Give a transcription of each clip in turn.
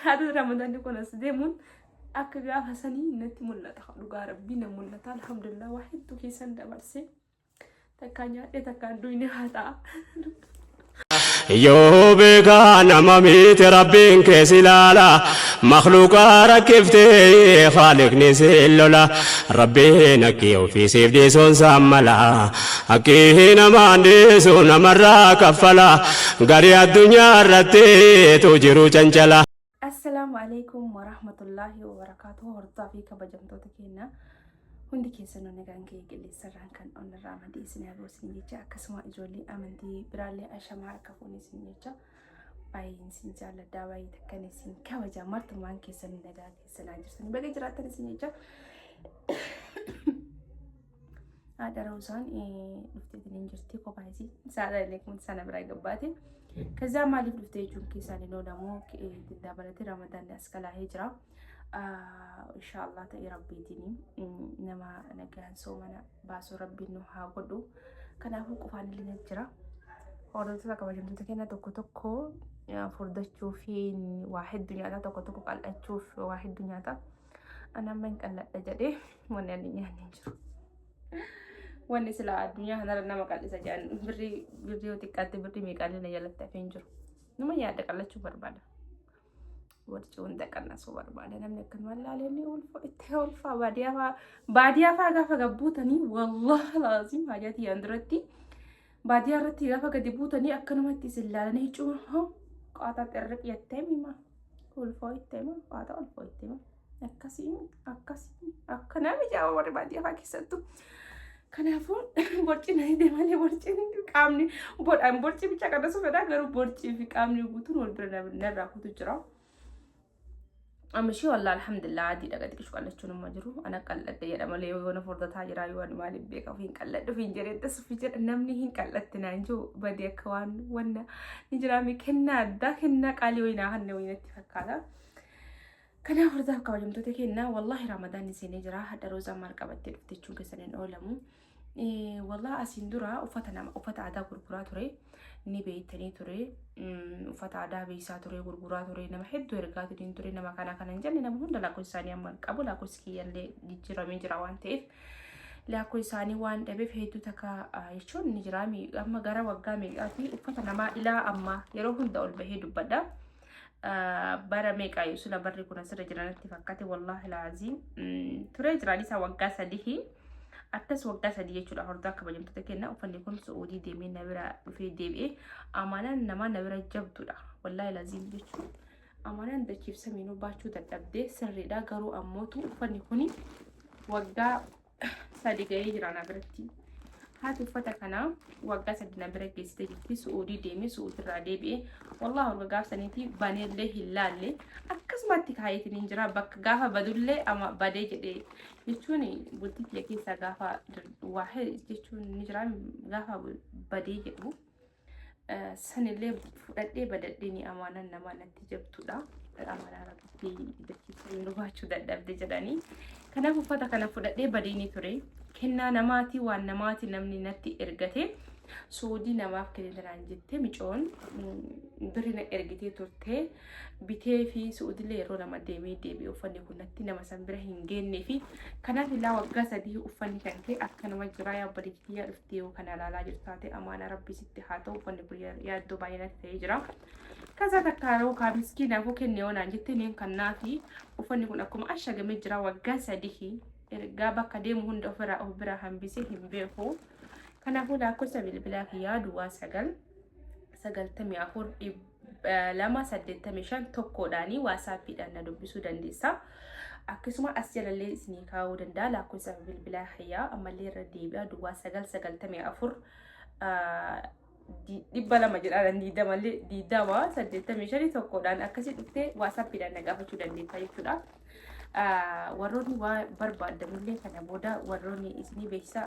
هذا رمضان يكون أسديمون أكبر حسني نتي ملة خلوا ربنا ملة الحمد لله واحد تكي سند برسي تكانيا تكان دويني هذا yoo beekaa nama miti rabbiin keessi ilaala makluuqa rakkiftee haaliqni si lola rabbiin akkii ofiisiif dhiisuun saammala akkii namaan dhiisu namarraa kaffala gari addunyaa irratti tu jiru cancala. Assalamu alaikum warahmatullahi wabarakatuh. Hortaa fi kabajamtoota keenya hundi keessanuu nagaan kee qilleensarraan kan onirraa madii isin haguusin jecha akkasuma ijoollee amantii biraallee ashamaa harka fuunee isin jecha baay'een isin jaalladhaa baay'ee takkan isin kabaja martumaan keessanii nagaa keessanaa jirtanii baga jiraattan isin jecha haadha roosaan dhufteetiin jirti kophaa isii saadha illee kun sana biraa gabbaate ከዛ ማሊፍ ልፍቴ ጁን ኪሳኒ ነው ደግሞ ዳበለቴ ረመዳን ያስከላሄ ጅራ ኢንሻአላህ ተይ ረቢቲኒ ነማ ነገን ሶመና ባሶ ረቢኑ ሃጎዱ ከናፉ ቁፋን ልኝ ጅራ ኦርዶቱ ተከባጀምቱ ተከና ቶኮ ፉርደቹ ፊን ዋሂድ ዱንያታ ቶኮ ቃልአቹ ዋሂድ ዱንያታ አና ማን ቀለደ ጀዴ ወን ያንኛ ነንጅሩ wanni sila addunyaa kanarra nama qal'isa jedhan birrii xiqqaatti birrii meeqaalee na jalatti hafee hin jiru nama yaada qallachuu barbaada warci hunda qannasuu barbaada namni akkanuma laaleen itti ulfaa baadiyyaa faa gaafa gabbuutanii wallahi laazim haajatii yaan duratti baadiyyaa irratti gaafa gadi buutanii akkanumatti isin laalanii cuma qaataa xirriq jettee mima ulfoo itti hima qaata ulfoo itti hima akkasii akkana mijaa'aa warri baadiyyaa faa keessattu. Kanaafuu borci nani deemanii borci qaamni bodhaan borci bicha kana sofedha garuu borci fi qaamni guutuun wal bira narraa kutu jira. Amishii wallah alhamdulillah adii dhaga xiqqishu qallachuun amma jiru ana qalladhe jedhama yoo na furdataa jira yoo ani maaliif beeka ofiin qalladhe ofiin jedhee sufi jedha namni hin qallatte naan jiru badii akka waan wanna ni jira mi kennaa addaa kennaa qaalii wayinaa hanne wayinatti fakkaata. Kanaaf furdaaf kabajamtoota kennaa wallahi ramadaan seenee jira hadha roozaa maal qabattee dhufte jechuun keessaniin oolamu. Wallah asin dura uffata aadaa gurguraa ture ni beeytanii ture uffata aadaa beeysaa ture gurguraa ture nama hedduu ergaatiin ture nama kana hin jenne nama hunda lakkoofsa isaanii amma qabu lakkoofsi kiyyallee jijjiiramee jira waan ta'eef lakkoofsa isaanii waan dhabeef hedduu takka jechuun ni jira amma gara waggaa meeqaa fi uffata namaa ilaa amma yeroo hunda ol bahee dubbadha. Bara meeqaa yusula barri kun asirra jiranatti fakkaate wallahi laaziim ture jiraanis waggaa sadii attas waggaa sadii jechuudha hordaa kabajamtoota kennaa uffanni kun Suudii deemee na bira dhufee deebi'ee amanaan nama na bira jabduudha wallahi laaziim jechuudha amanaan dachiif samiinuu baachuu dadhabdee sirriidha garuu ammootu uffanni kun waggaa sadii ga'ee jira na biratti haati uffata kana waggaa sadii na bira geessite jirti Suudii deemee Suudirraa deebi'ee wallahi waggaa gaafsaniiti baneellee hin laalle akkasumatti kaayetiin jira bakka gaafa badullee ama badee jedhee jechuun bultii keessaa gaafa waa'ee jechuun ni jira gaafa badee jedhu sanillee fudhadhee badadhee ni amanaan nama natti jabtuudha amanaa rabbii dachiisa nu baachuu dadhabde jedhanii kanaaf uffata kana fudhadhee badee ni ture kennaa namaati waan namaati namni natti ergate Suudii namaaf kennitan jettee micoon birina ergitee turte bitee fi Suudiilee yeroo nama deebi'ee uffanni kun natti nama san bira hin geennee fi kanaaf ilaa waggaa sadii uffanni kan kee akkanuma jira yaabbadii kiyyaa dhuftee yoo kana ilaalaa jirtaate amaana rabbii sitti haa ta'u uffanni kun yaaddoo baay'ee natti ta'ee jira. Kaza takkaaroo kaa miskiinaafuu kennee oonaan jettee neen kannaa fi uffanni kun akkuma ashagamee jira waggaa sadii ergaa bakka deemu hunda of bira hambisee hin beeku. Kanaafuu lakkoofsa bilbilaa kiyyaa duwwaa 994 285 tokkodhaanii waasaappiidhaan na dubbisuu dandeessa. Akkasuma as jalallee isinii kaa'uu danda'a lakkoofsa bilbilaa kiyyaa ammallee irra deebi'a duwwaa 994 dhibba lama jedhaan diidamallee diidama 85 tokkodhaan akkasii dhuftee waasaappiidhaan na gaafachuu dandeessa jechuudha. warroonni waa barbaadamillee kana booda warroonni isinii beeksisa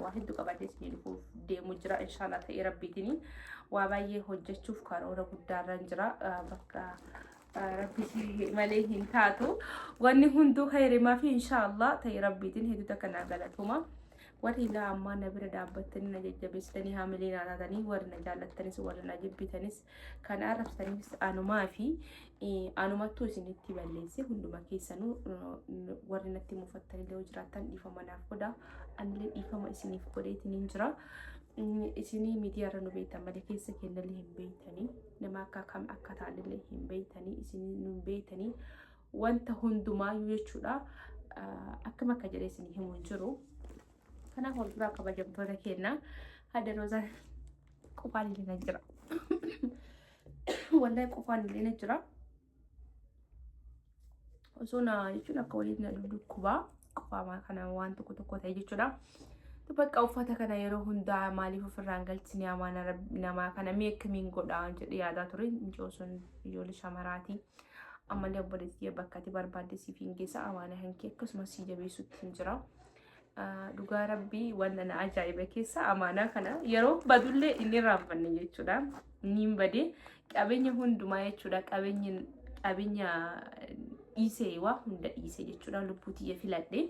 waa hedduu qabatee isinii dhufuuf deemu jira inshallah ta'ee rabbiitiin waa baay'ee hojjechuuf karoora guddaarra jira bakka rabbii malee hin taatu wanni hunduu khayrimaa fi inshallah ta'ee rabbiitiin hedduu kana galatuma warri ilaa ammaa na bira dhaabbattanii na jajjabeessitanii haamilee na taatanii warri na jaallattanis warri na jibbitanis kan arrabsitanis anumaa fi anumattuu isinitti balleesse hunduma keessanuu warri natti mufattanillee yoo jiraattan dhiifama naaf godhaa anillee dhiifama isiniif godheetiin jira. Isinii miidiyaarra nu beektan malee keessa kennallee hin beektanii nama akka kam akka taanillee hin beektanii isinii nu hin beektanii wanta hundumaayyuu jechuudha akkam akka jedhee isinii himu hin jiru. Kanaaf walduraa kabajamtoota keenya hadda roozaa qofaan illee na jira. Wallahi qofaan illee na jira. Osoo na jechuun akka waliin na dhukkubaa qofaa kana waan tokko tokko ta'e jechuudha. Bakka uffata kana yeroo hundaa maaliif ofirraan galchine amaana namaa kana mee akkamiin godhaa jedhee yaadaa ture. Mucoo sun ijoollee shamaraati. Ammallee obboleettii bakka itti barbaadde siif hin geessa amaana hankee akkasumas si jabeessuutti hin jira. Dhugaa rabbii wanta na ajaa'iba keessa amaanaa kana yeroo badullee inni raaffanne jechuudha. Niin badee qabeenya hundumaa jechuudha. Qabeenya dhiisee waa hunda dhiisee jechuudha. Lubbuu tiyya filadhee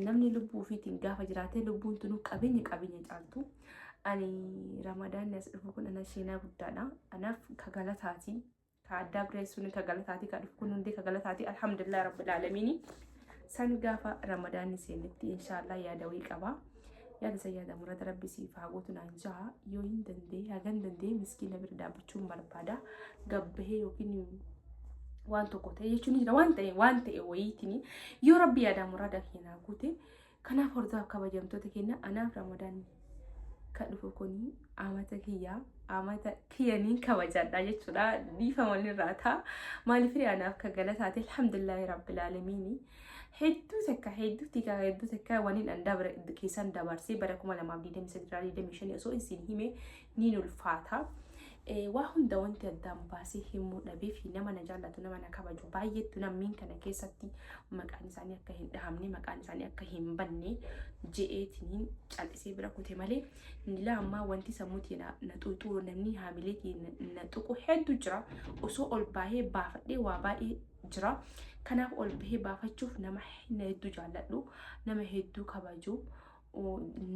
namni lubbuu ofiitiin gaafa jiraate lubbuun tunu qabeenya caaltu. Ani Ramadaan as dhufu kun ana sheenaa guddaadha. Anaaf kagalataati. Ka addaa bireessuun kagalataati. Ka dhufu kun hundee kagalataati. Alhamdulillah rabbil aalamiin. San gaafa Ramadaan seenitti inshallah yaada wayii qaba. Yaada isa yaada murata rabbi siif haa gootu naan jaha yoo hin dandeenye hagan dandeenye miskiina bira dhaabbachuun barbaada. Gabbahee yookiin waan tokko ta'e jechuun jira waan ta'e wayiitiin yoo rabbi yaada murada keenyaa guute kanaaf hordofaaf kabajamtoota keenya anaaf Ramadaan kan dhufu kuni amata kiyyaniin kabajadha jechuudha. Dhiifama walirraa ta'a maaliif anaaf ka galataate alhamdulillahi rabbil aalamiin. Hedduu takka waniin andaa keessan dabarsee bara 2023 osoo isin hime niin ulfaata. Waa hunda wanti addaan baasee himuu dhabee fi nama na jaallatu nama na kabaju baay'eetu namni kana keessatti maqaan isaanii akka hin dhahamne maqaan isaanii akka hin banne je'eetiin callisee bira kute malee nila ammaa wanti sammuutii na xuuxuu namni haamileetii na tuqu hedduu jira osoo ol baahee baafadhee waa baay'ee jira. Kanaaf ol bahee baafachuuf nama hedduu jaalladhu nama hedduu kabaju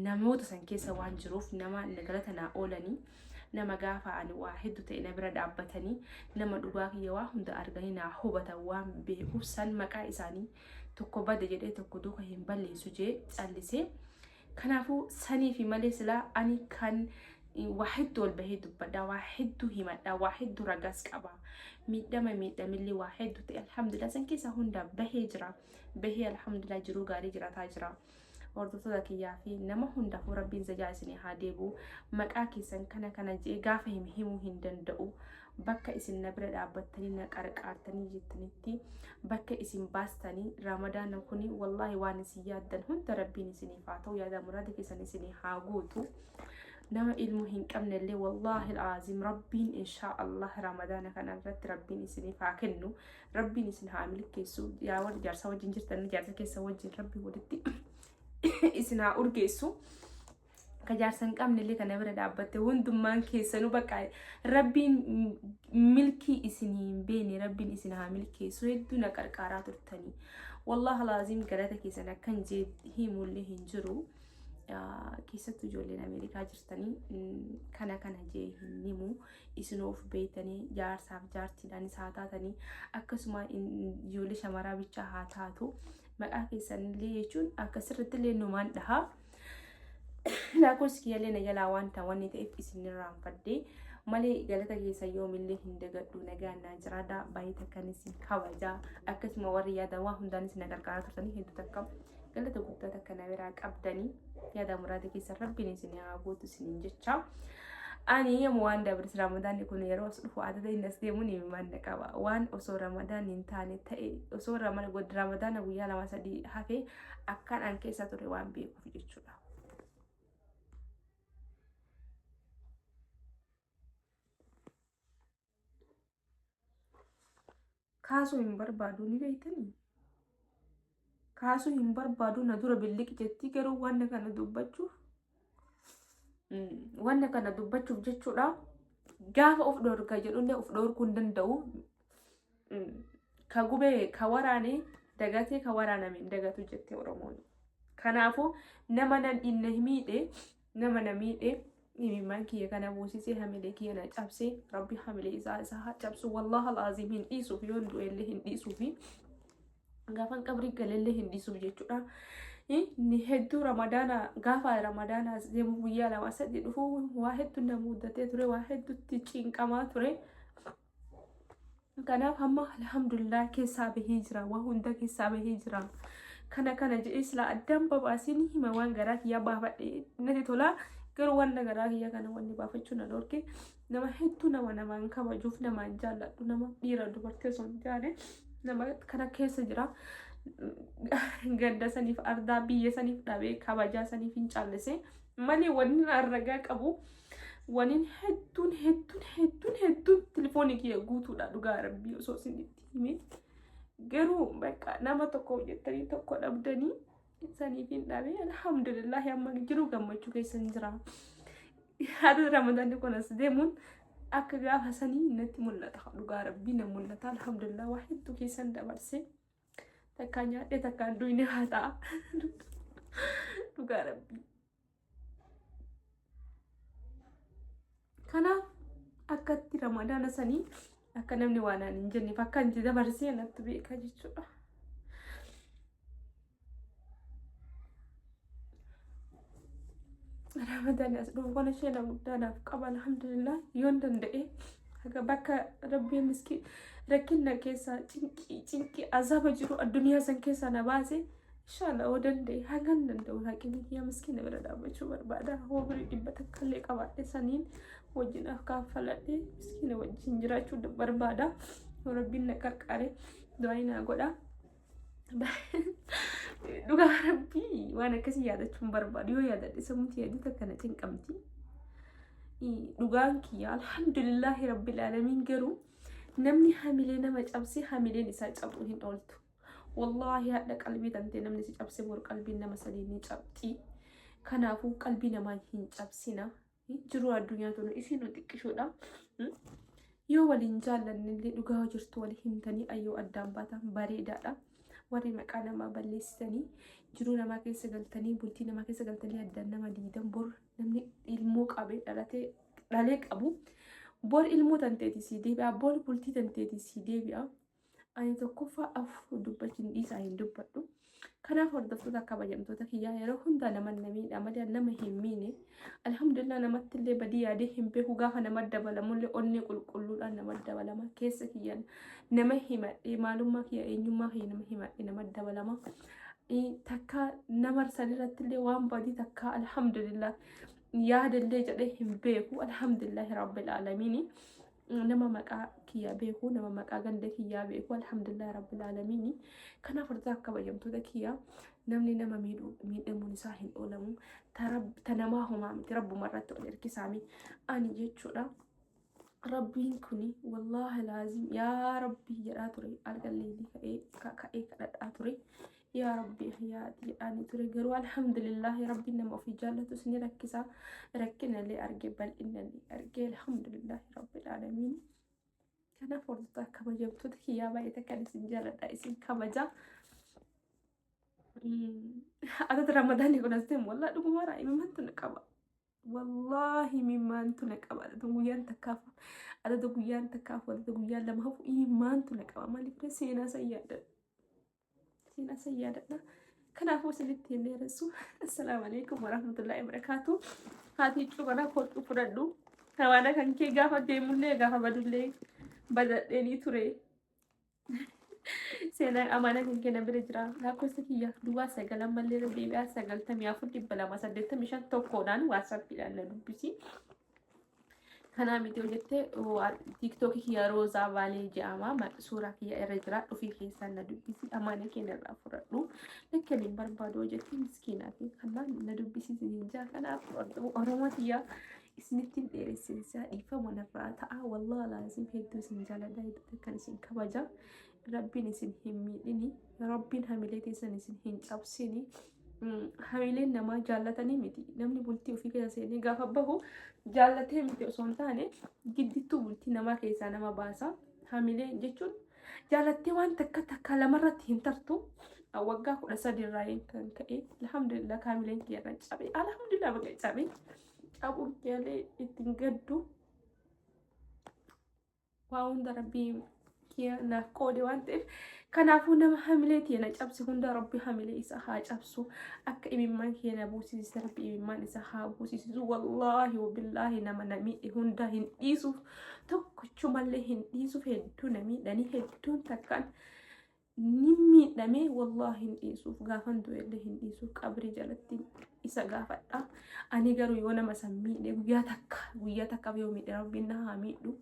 namoota san keessa waan jiruuf nama galata naa oolanii nama gaafa ani waa hedduu ta'e na bira dhaabbatanii nama dhugaa kiyya waa hunda arganii naa hubatan waan beekuuf san maqaa isaanii tokko bada jedhee tokko duuka hin balleessu jee callisee. Kanaafuu sanii fi malee silaa ani kan waa hedduu ol bahee dubbadhaa waa hedduu himadhaa waa hedduu ragaas qaba. Miidhamillee waa hedduu ta'e alhamdulillah san keessa hunda bahee jira. Bahee alhamdulillah jiruu gaarii jiraataa jira. Hordoftoota kiyyaa fi nama hundaafuu rabbiin zajaa isinii haa deebi'u. Maqaa keessan kana jee gaafa himuu hin danda'u. Bakka isin na bira dhaabbattanii na qarqaartanii jettanitti bakka isin baastanii Ramadaan kuni wallahi waan isin yaaddan hunda rabbiin isiniif haa ta'u yaada muraada keessan isinii haa guutu. nama ilmu hin qabnellee wallahi alazim rabbiin inshaallah Ramadana kana irratti rabbiin isiniif haa kennu rabbiin isin haa milkeessu yaa warri jaarsa wajjin jirtan jaarsa keessa wajjin rabbi walitti isin haa urgeessu ka jaarsa hin qabnellee kana bira dhaabbatte hundummaan keessanuu bakka rabbiin milkii isiniin beene rabbiin isin haa milkeessu hedduu na qarqaaraa turtanii wallahi alazim galata keessan akkan jee himullee hin jiru keessattuu ijoolleen Ameerikaa jirtanii kana jee hin himu isinoof beeytanii jaarsaaf jaartiidhaanis haa taatanii akkasuma ijoollee shamaraa bicha haa taatu maqaa keessanillee jechuun akkasirratti illee numaan dhahaa laakos kiyyallee na jalaa waan wanni ta'eef isinirraanfadhee malee galata keessa yoomillee hin dagadhu nagaan naa jiraadha baay'ee takkan isin kabajaa akkasuma warri yaada waa hundaanis na gargaaraa turtanii hedduu takka galata guddaa takka na biraa qabdanii yaada muraada keessa rabbiin isin haa gootu isiniin jecha ani yemmuu waan dabris Ramadaan kun yeroo as dhufu adda inni as deemuun himaan na qaba waan osoo Ramadaan hin taane ta'e osoo Ramadaan guyyaa 2-3 hafe akkaan an keessa ture waan beekuuf jechuudha. Kaasuu hin barbaadu ni beeytanii kaasuu hin barbaadu na dura billiqi jetti garuu wanna kana dubbachuuf jechuudha gaafa of dhorka jedhullee of dhorkuu hin danda'u ka gubee ka waraane dagatee ka waraaname dagatu jettee Oromoon Kanaafuu nama nan inna himiidhe nama na miidhe imimmaan kiyya kana buusisee hamilee kiyya na cabsee rabbi hamilee isaa haa cabsu wallahi alazim hin dhiisuuf yoon du'ellee hin dhiisuufi gaafan qabrii galellee hin dhiisuuf jechuudha. Ni hedduu ramadaana gaafa ramadaana deemu guyyaa lama sadii dhufu waa hedduu na muddatee ture waa hedduutti cinqamaa ture. Kanaaf amma alhamdulillah keessaa bahee jira waa hunda keessaa bahee jira. Kana jedhee sila addaan babaasini hima waan garaa kiyyaa baafadhe natti tola garuu waan garaa kiyyaa kana wanni baafachuu na dhorke nama hedduu namaan kabajuuf namaan jaalladhu nama dhiira dubartii osoo hin taane nama kana keessa jira. Gadda saniif ardaa biyya saniif dhabee kabajaa saniif hin caallise malee wanni arragaa qabu waniin hedduun telefoonii kiyya guutuudha dhugaa rabbii osoo isinitti hime. Garuu bakka nama tokko jettanii tokko dhabdanii saniif hin dhabe alhamdulillah amma jiru gammachuu keessan jira. Haada ramadaanni kun as deemuun akka gaafa sanii natti mul'ata dhugaa rabbii na mul'ata alhamdulillah waa hedduu keessan dabarse takka nyaadhe takka du'ine haa ta'a dhugaa rabbii. Kanaaf akkatti ramadaana sanii akka namni waan aan hin jenne fakka inti dabarsee natti beeka jechuudha. Ramadaan as dhufu kana sheena guddaadhaaf qaba alhamdulillah yoon danda'e haga bakka rabbii miskii rakkinna keessaa cinqii azaba jiru addunyaa san keessaa na baase inshallah oo danda'e hagan danda'u haqni kiyya miskiina bira dhaabbachuu barbaada. Hoo birii dhibba takkallee qabaadhe saniin wajjin kaaffaladhe miskiina wajjin jiraachuu barbaada. Rabbiin na qarqare du'aa na godha. Dhugaa rabbii waan akkasii yaadachuun barbaadu yoo yaadadhe sammuutii yaaduu takka na cinqamti. Dhugaan kiyya alhamdulillahi rabbil alamin garuu namni hamilee nama cabse hamileen isaa cabuu hin ooltu. Wallahi hadda qalbii tantee namni si cabse bor qalbiin nama sadii ni cabxi. Kanaafuu qalbii namaa hin cabsina. Jiru addunyaa tunu isin xiqqishoodha. Yoo waliin jaallanillee dhugaa jirtu wali himtanii ayyoo addaan baatan bareedaadha. Warri maqaa namaa balleessitanii jiru namaa keessa galtanii bultii namaa keessa galtanii addaan nama diidan bor namni ilmoo qabee dhalee qabu bor ilmoo tanteeti si deebi'a bor bultii tanteeti si deebi'a. Ani tokkoffaa afur dubbachuun dhiisaa hin dubbadhu. Kanaaf hordoftoota kabajamtoota kiyyaa yeroo hunda nama namiidha malee nama hin miine alhamdulillah namatti illee badii yaadee hin beeku gaafa nama dabalamullee onnee qulqulluudhaan nama dabalama keessa kiyyan nama himadhee maalummaa kiyya eenyummaa kiyya nama himadhee nama dabalama. Takka nama sanirratti illee waan badii takka alhamdulillah yaadallee jedhee hin beeku alhamdulillah rabbil alamin. Nama maqaa kiyyaa beeku nama maqaa ganda kiyyaa beeku alhamdulillah rabbil alamin. Kanaaf hordoftoota kabajamtoota kiyyaa namni nama miidhamuun isaa hin oolamu ta namaa homaa miti rabbuma irratti ol ergisaami ani jechuudha. Rabbiin kuni wallahi laazim yaa rabbii jedhaa ture algalleelii ka'ee kadhadhaa ture yaa rabbii hayyaati jedhaanii ture garuu alhamdulillah rabbiin nama ofii jaallatus ni rakkisa rakkinallee arge bal'inallee arge alhamdulillah rabbil alamin. Kanaaf hordoftoota kabajamtoota kiyyaa baay'ee takkan isin jaalladha isin kabaja. Adada ramadaanni kun as deemu wallahi dhugumaadha imimmantu na qaba. Wallahi imimmantu na qaba. Adada guyyaan takkaafu adada guyyaan lama hafu imimmantu na qaba. Maaliif seenaa sayyaadadha. Kanaafuu isinitti hin dheeressu. Assalaamu alaikum warahmatullahi wabarakatuh. Haati cuqara kodhu fudhadhu. Hawaana kan kee gaafa deemullee gaafa badullee badadheenii ture. Seenaan amaana kan kenna bira jira. Lakkoofsa kiyya duwwaa 9 mallee deebi'aa 94,285 tokkoodhaan waatsaappiidhaan na dubbisi. Kanaa miti hojjettee tiiktookii kiyya roozaa baalee jedhama suuraa kiyya irra jira dhufii keessaan na dubbisi amaana kenna irraa fudhadhu. Lakkan hin barbaadu hojjettee miskiinaa fi kanaan na dubbisiisin hin jaa kanaaf oromoo kiyya isinitti dheeressinsaa dhiifama narraa ta'a wallahi laazim hedduu isin jaalladha hedduu kan isin kabaja. Rabbiin isin hin miidhini rabbiin hamilee teessan isin hin cabsini. Hamileen namaa jaallatanii miti namni bultii ofii keessa seenee gaafa bahu jaallatee miti osoo hin taane giddittuu bultii namaa keessaa nama baasa. Hamilee jechuun jaallattee waan takka lamarratti hin tartu waggaa 13 irraa kan ka'e alhamdulillah kaamileen kiyya cabe alhamdulillah baga cabe cabuun kiyyalee ittiin gaddu waa hunda rabbii kiyya naaf qoode waan ta'eef kanaafuu nama hamilee tiyana cabse hunda rabbi hamilee isa haa cabsu akka imimmaan kiyana buusisiisa rabbi imimmaan isa haa buusisisu wallaahi wabillaahi nama namii hunda hin dhiisuuf tokkochumallee hin dhiisuuf hedduu namiidhanii hedduun takkaan ni miidhamee wallaahi hin dhiisuuf gaafan du'ellee hin dhiisuuf qabrii jalatti isa gaafadha ani garuu yoo nama san miidhe guyyaa takka yoo miidhe rabbiin na haa miidhu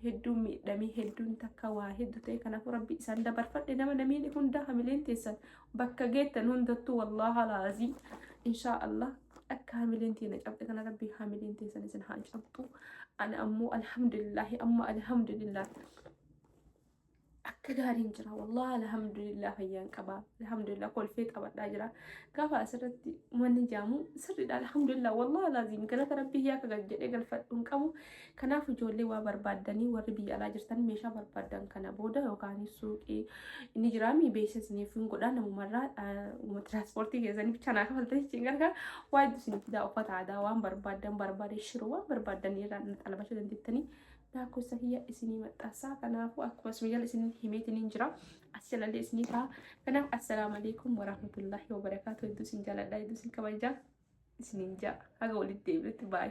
hedduun miidhamee hedduun takka waa hedduu ta'e kanaafuu rabbi isaan dabarfadhe nama namiidhe hunda hamileen teessan bakka geettan hundattuu wallaaha laazii inshaa Allah akka hamileen teena cabxe kana rabbi hamileen teessan isin haa cabxu ana ammoo alhamdulillahi amma alhamdulillah akka gaariin jira wallahi alhamdulillah fayyaan qaba alhamdulillah kolfee qabadhaa jira gaafa asirratti manni jaamu sirriidha alhamdulillah wallahi laazim galata rabbii yaa ka jedhee galfadhuun qabu kanaaf ijoollee waa barbaadanii warri biyya alaa jirtan meeshaa barbaadan kana booda yookaan suuqii inni jiraami beeksisniif hin godhaa namumarraa tiraanspoortii keessanii bichaa naa kafaltanii jechuun gargaara waa hedduu isiniif fidaa uffata aadaa waan barbaadan barbaade shiroo waan barbaadan irraa xalabachuu dandeettanii Aku sahia isini matasa kanafu aku masmiyal isini himetinin jira asjalallee isini ta'a kanaaf assalamualaikum warahmatullahi wabarakatuh itu sin jaladha itu sin kabaja isinin ja haga walitti deebi'utti bye